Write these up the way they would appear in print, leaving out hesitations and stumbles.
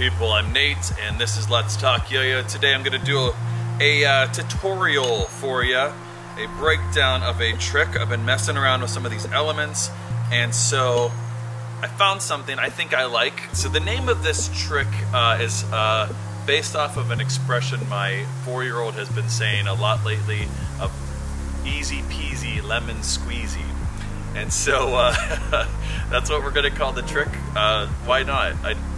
people, I'm Nate and this is Let's Talk Yo-Yo. Today I'm going to do a tutorial for you, a breakdown of a trick. I've been messing around with some of these elements and so I found something I think I like. So the name of this trick is based off of an expression my 4-year-old has been saying a lot lately of easy peasy lemon squeezy. And so that's what we're going to call the trick. Why not?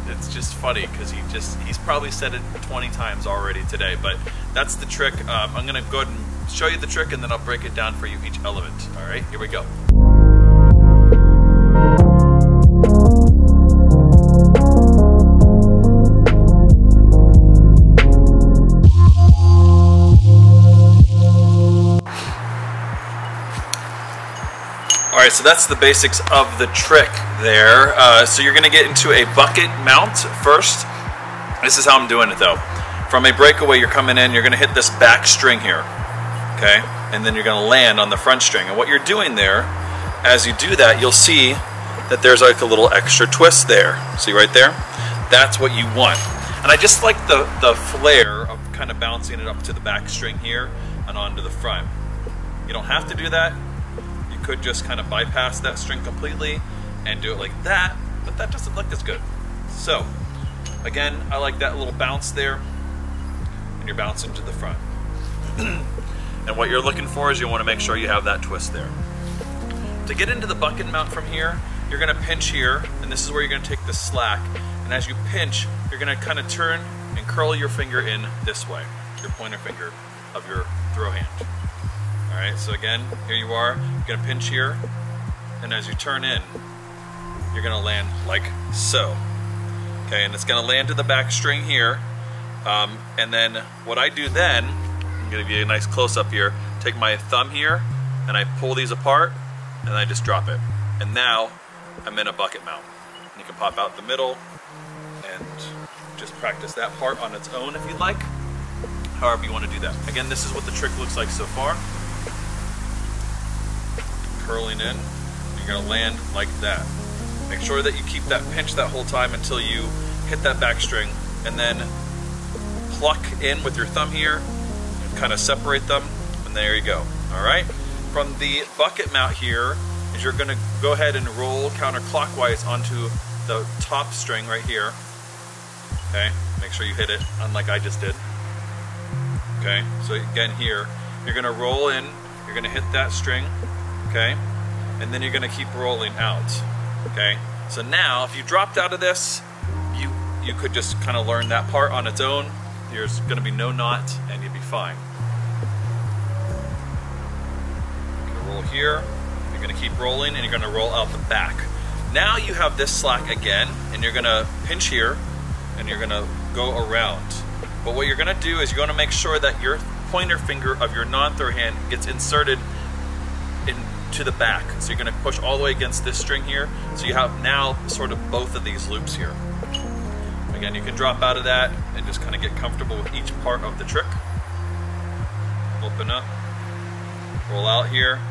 It's just funny because he's probably said it 20 times already today, but that's the trick. I'm going to go ahead and show you the trick and then I'll break it down for you each element. All right, here we go. Alright, so that's the basics of the trick there. So you're going to get into a bucket mount first. This is how I'm doing it though. From a breakaway, you're coming in, you're going to hit this back string here. Okay? And then you're going to land on the front string. And what you're doing there, as you do that, you'll see that there's like a little extra twist there. See right there? That's what you want. And I just like the flair of kind of bouncing it up to the back string here and onto the front. You don't have to do that. Could just kind of bypass that string completely and do it like that, but that doesn't look as good. So again, I like that little bounce there, and you're bouncing to the front. And what you're looking for is you want to make sure you have that twist there. To get into the bucket mount from here, you're going to pinch here, and this is where you're going to take the slack, and as you pinch, you're going to kind of turn and curl your finger in this way, your pointer finger of your throw hand. Alright, so again, here you are, you're going to pinch here, and as you turn in, you're going to land like so. Okay, and it's going to land to the back string here, and then what I do then, I'm going to give you a nice close-up here, take my thumb here, and I pull these apart, and I just drop it. And now, I'm in a bucket mount. And you can pop out the middle, and just practice that part on its own if you'd like, however you want to do that. Again, this is what the trick looks like so far. Curling in, you're going to land like that. Make sure that you keep that pinch that whole time until you hit that back string, and then pluck in with your thumb here, and kind of separate them, and there you go. Alright? From the bucket mount here, is you're going to go ahead and roll counterclockwise onto the top string right here. Okay? Make sure you hit it, unlike I just did. Okay? So again here, you're going to roll in, you're going to hit that string. Okay, and then you're going to keep rolling out. Okay, so now if you dropped out of this, you could just kind of learn that part on its own. There's going to be no knot, and you'd be fine. You're going to roll here. You're going to keep rolling, and you're going to roll out the back. Now you have this slack again, and you're going to pinch here, and you're going to go around. But what you're going to do is you're going to make sure that your pointer finger of your non-throw hand gets inserted to the back. So you're going to push all the way against this string here. So you have now sort of both of these loops here. Again, you can drop out of that and just kind of get comfortable with each part of the trick. Open up, roll out here,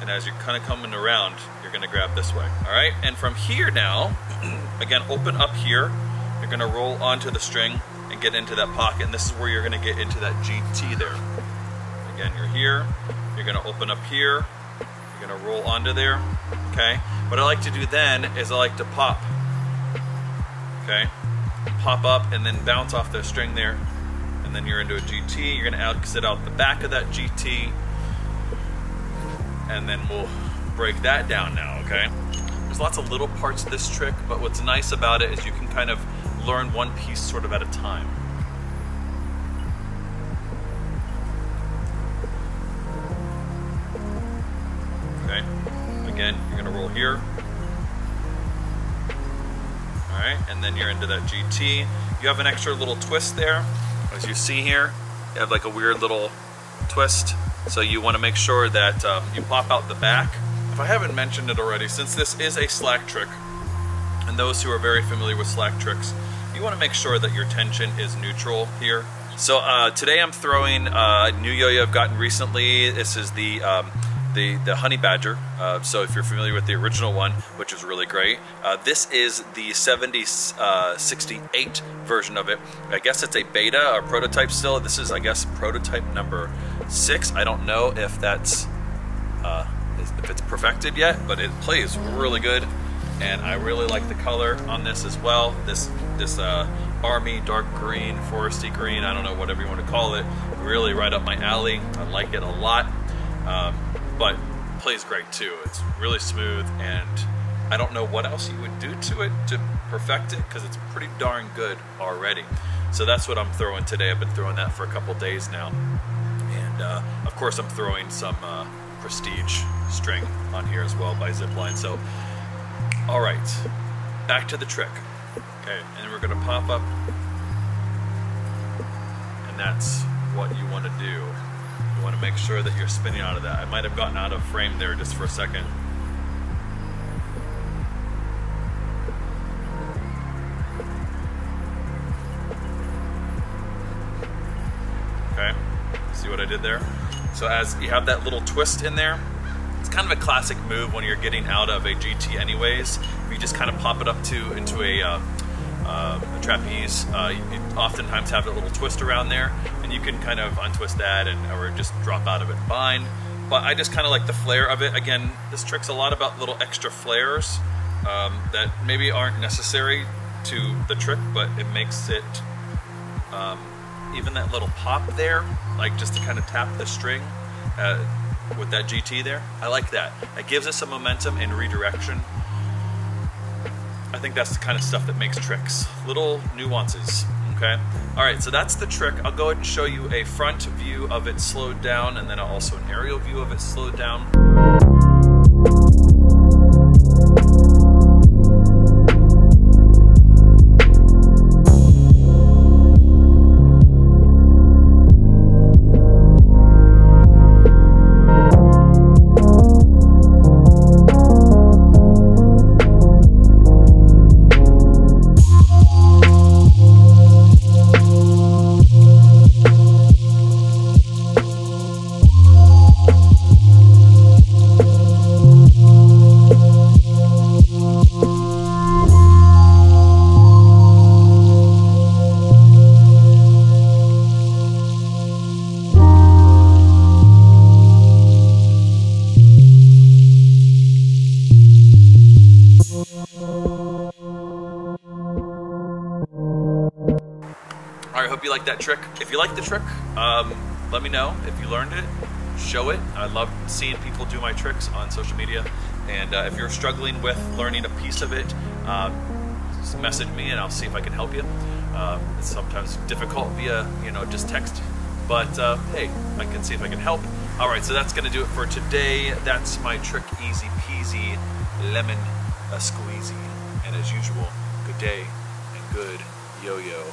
and as you're kind of coming around, you're going to grab this way. All right, and from here now, again, open up here. You're going to roll onto the string and get into that pocket, and this is where you're going to get into that GT there. Again, you're here. You're going to open up here. You're going to roll onto there, okay? What I like to do then is I like to pop, okay? Pop up and then bounce off the string there, and then you're into a GT. You're going to exit out the back of that GT, and then we'll break that down now, okay? There's lots of little parts of this trick, but what's nice about it is you can kind of learn one piece sort of at a time. Again, you're going to roll here. Alright, and then you're into that GT. You have an extra little twist there. As you see here, you have like a weird little twist. So you want to make sure that you pop out the back. If I haven't mentioned it already, since this is a slack trick, and those who are very familiar with slack tricks, you want to make sure that your tension is neutral here. So today I'm throwing a new yo-yo I've gotten recently. This is the the honey badger. So if you're familiar with the original one, which is really great, this is the 7068 version of it. I guess it's a beta or prototype still. This is, I guess, prototype number 6. I don't know if that's if it's perfected yet, but it plays really good, and I really like the color on this as well. This army dark green, foresty green, I don't know, whatever you want to call it, really right up my alley. I like it a lot, but plays great too. It's really smooth, and I don't know what else you would do to it to perfect it, because it's pretty darn good already. So that's what I'm throwing today. I've been throwing that for a couple days now, and of course I'm throwing some Prestige string on here as well by ZipLine. So all right, back to the trick. Okay, and we're gonna pop up, and that's what you want to do. You want to make sure that you're spinning out of that. I might have gotten out of frame there just for a second. Okay, see what I did there? So as you have that little twist in there, it's kind of a classic move when you're getting out of a GT anyways. You just kind of pop it up into a trapeze. You oftentimes have a little twist around there, and you can kind of untwist that or just drop out of it fine. But I just kind of like the flair of it. Again, this trick's a lot about little extra flares that maybe aren't necessary to the trick, but it makes it even that little pop there, like just to kind of tap the string with that GT there. I like that. It gives us some momentum and redirection. I think that's the kind of stuff that makes tricks. Little nuances, okay? All right, so that's the trick. I'll go ahead and show you a front view of it slowed down, and then also an aerial view of it slowed down. I hope you like that trick. If you like the trick, let me know if you learned it. Show it. I love seeing people do my tricks on social media. And if you're struggling with learning a piece of it, just message me and I'll see if I can help you. It's sometimes difficult via, just text. But hey, I can see if I can help. All right, so that's gonna do it for today. That's my trick, easy peasy, lemon squeezy. And as usual, good day and good yo-yo.